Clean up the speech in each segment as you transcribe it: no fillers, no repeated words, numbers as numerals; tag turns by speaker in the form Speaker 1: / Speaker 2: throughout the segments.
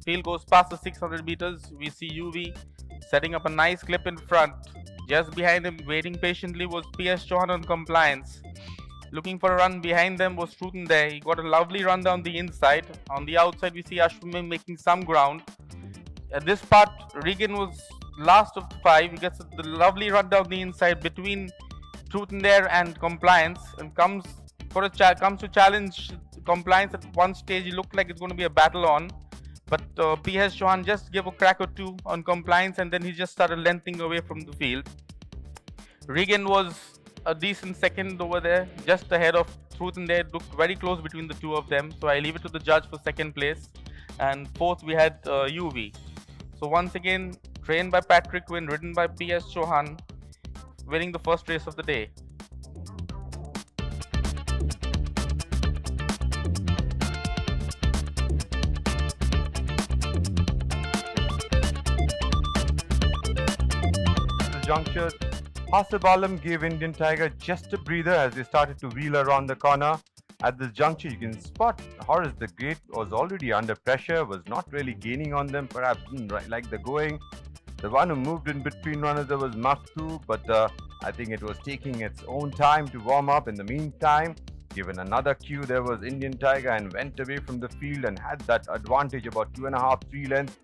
Speaker 1: field goes past the 600 meters. We see UV setting up a nice clip in front. Just behind him, waiting patiently, was PS Chauhan on compliance. Looking for a run behind them was Truthan there. He got a lovely run down the inside. On the outside, we see Ashwin making some ground. At this part, Regan was last of the five. He gets the lovely run down the inside between Truthan there and compliance, and comes to challenge compliance. At one stage, it looked like it's going to be a battle on, but PS Chauhan just gave a crack or two on compliance, and then he just started lengthening away from the field. Regan was a decent second over there, just ahead of Truthan there. It looked very close between the two of them, so I leave it to the judge for second place. And fourth, we had UV. So once again, trained by Patrick Quinn, ridden by PS Chauhan, winning the first race of the day.
Speaker 2: The juncture, Hasib Alam gave Indian Tiger just a breather as they started to wheel around the corner. At this juncture, you can spot Horace the Great was already under pressure, was not really gaining on them, perhaps didn't like the going. The one who moved in between one another was Maktu, but I think it was taking its own time to warm up. In the meantime, given another cue, there was Indian Tiger and went away from the field and had that advantage about 2.5, 3 lengths.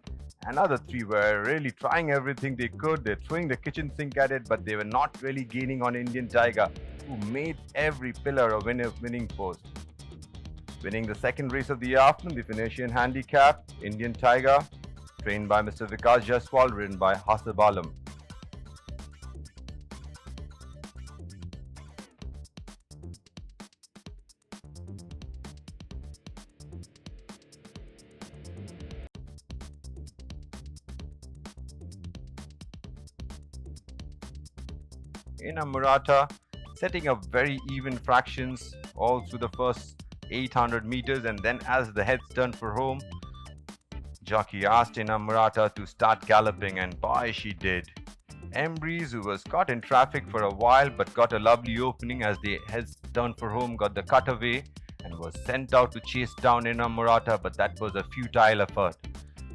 Speaker 2: Another three were really trying everything they could. They're throwing the kitchen sink at it, but they were not really gaining on Indian Tiger, who made every pillar a winning post. Winning the second race of the afternoon, the Phoenician Handicap, Indian Tiger, trained by Mr. Vikas Jaswal, ridden by Hasib Alam. In a Maratha, setting up very even fractions all through the first 800 meters, and then as the heads turned for home, jockey asked Ina Maratha to start galloping, and boy, she did. Embreeze, who was caught in traffic for a while but got a lovely opening as the heads turned for home, got the cutaway and was sent out to chase down Ina Maratha, but that was a futile effort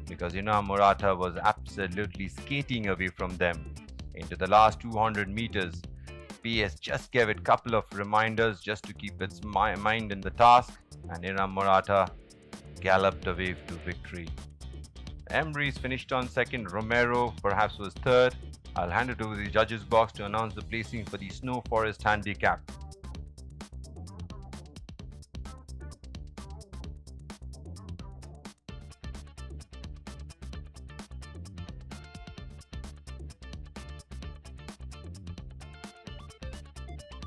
Speaker 2: because Ina Maratha was absolutely skating away from them. Into the last 200 meters, PS just gave it a couple of reminders just to keep its mind in the task, and Ina Maratha galloped away to victory. Embreeze finished on second, Romero perhaps was third. I'll hand it over to the judges box to announce the placing for the Snow Forest Handicap.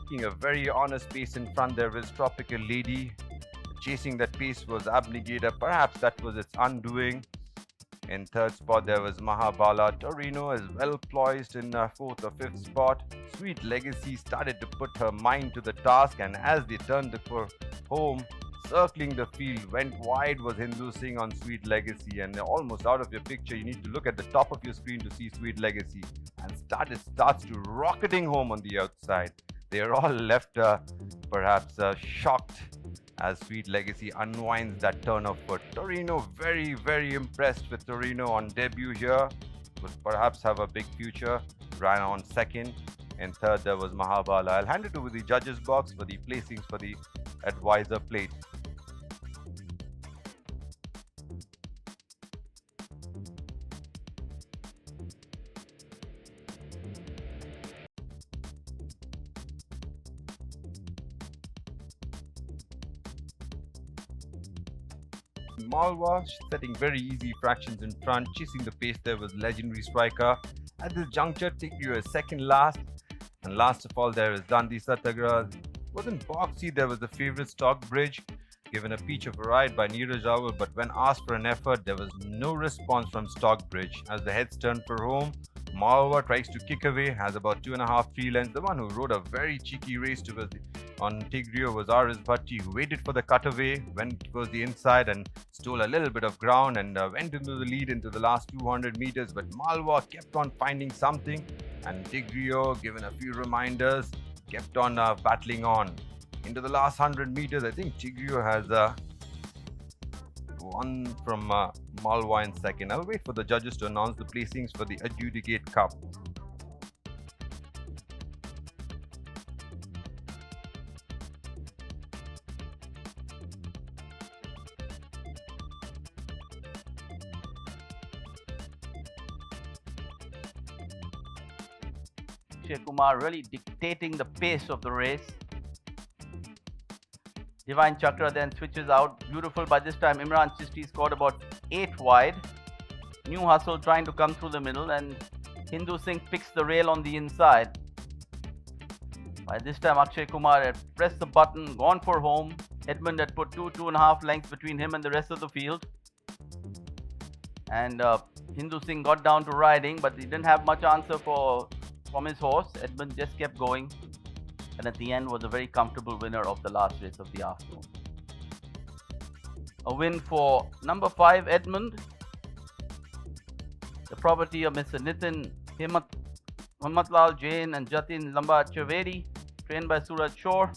Speaker 2: Taking a very honest pace in front, there was Tropical Lady. Chasing that pace was Abnegator. Perhaps that was its undoing. In third spot, there was Mahabala. Torino is well poised in fourth or fifth spot. Sweet Legacy started to put her mind to the task, and as they turned for home, circling the field, went wide was Hindu Singh on Sweet Legacy, and almost out of your picture. You need to look at the top of your screen to see Sweet Legacy, and starts to rocketing home on the outside. They are all left perhaps shocked as Sweet Legacy unwinds that turn of foot. Torino, very, very impressed with Torino on debut here. Would perhaps have a big future. Ran on second. And third, there was Mahabala. I'll hand it over the judges box for the placings for the advisor plate. Malwa setting very easy fractions in front, chasing the pace there was legendary striker. At this juncture, Tigrio is second last, and last of all there is Dandi Satyagraha. Wasn't boxy, there was the favourite Stockbridge, given a peach of a ride by Neeraj Rawal, but when asked for an effort, there was no response from Stockbridge. As the heads turned for home, Malwa tries to kick away, has about 2.5, 3 lengths. The one who rode a very cheeky race on Tigrio was R.S. Bhatti, who waited for the cutaway, went towards the inside and stole a little bit of ground and went into the lead into the last 200 meters. But Malwa kept on finding something, and Tigrio, given a few reminders, kept on battling on. Into the last 100 meters, I think Tigrio has one from Malwa in second. I'll wait for the judges to announce the placings for the Adjudicate Cup.
Speaker 3: Akshay Kumar really dictating the pace of the race. Divine Chakra then switches out. Beautiful. By this time, Imran Chishti scored about 8 wide. New Hustle trying to come through the middle, and Hindu Singh picks the rail on the inside. By this time, Akshay Kumar had pressed the button, gone for home. Edmund had put 2.5 lengths between him and the rest of the field. And Hindu Singh got down to riding, but he didn't have much answer from his horse. Edmund just kept going, and at the end was a very comfortable winner of the last race of the afternoon. A win for number 5 Edmund, the property of Mr. Nitin Himmatlal Jain and Jatin Lamba Chaveri, trained by Suraj Shore.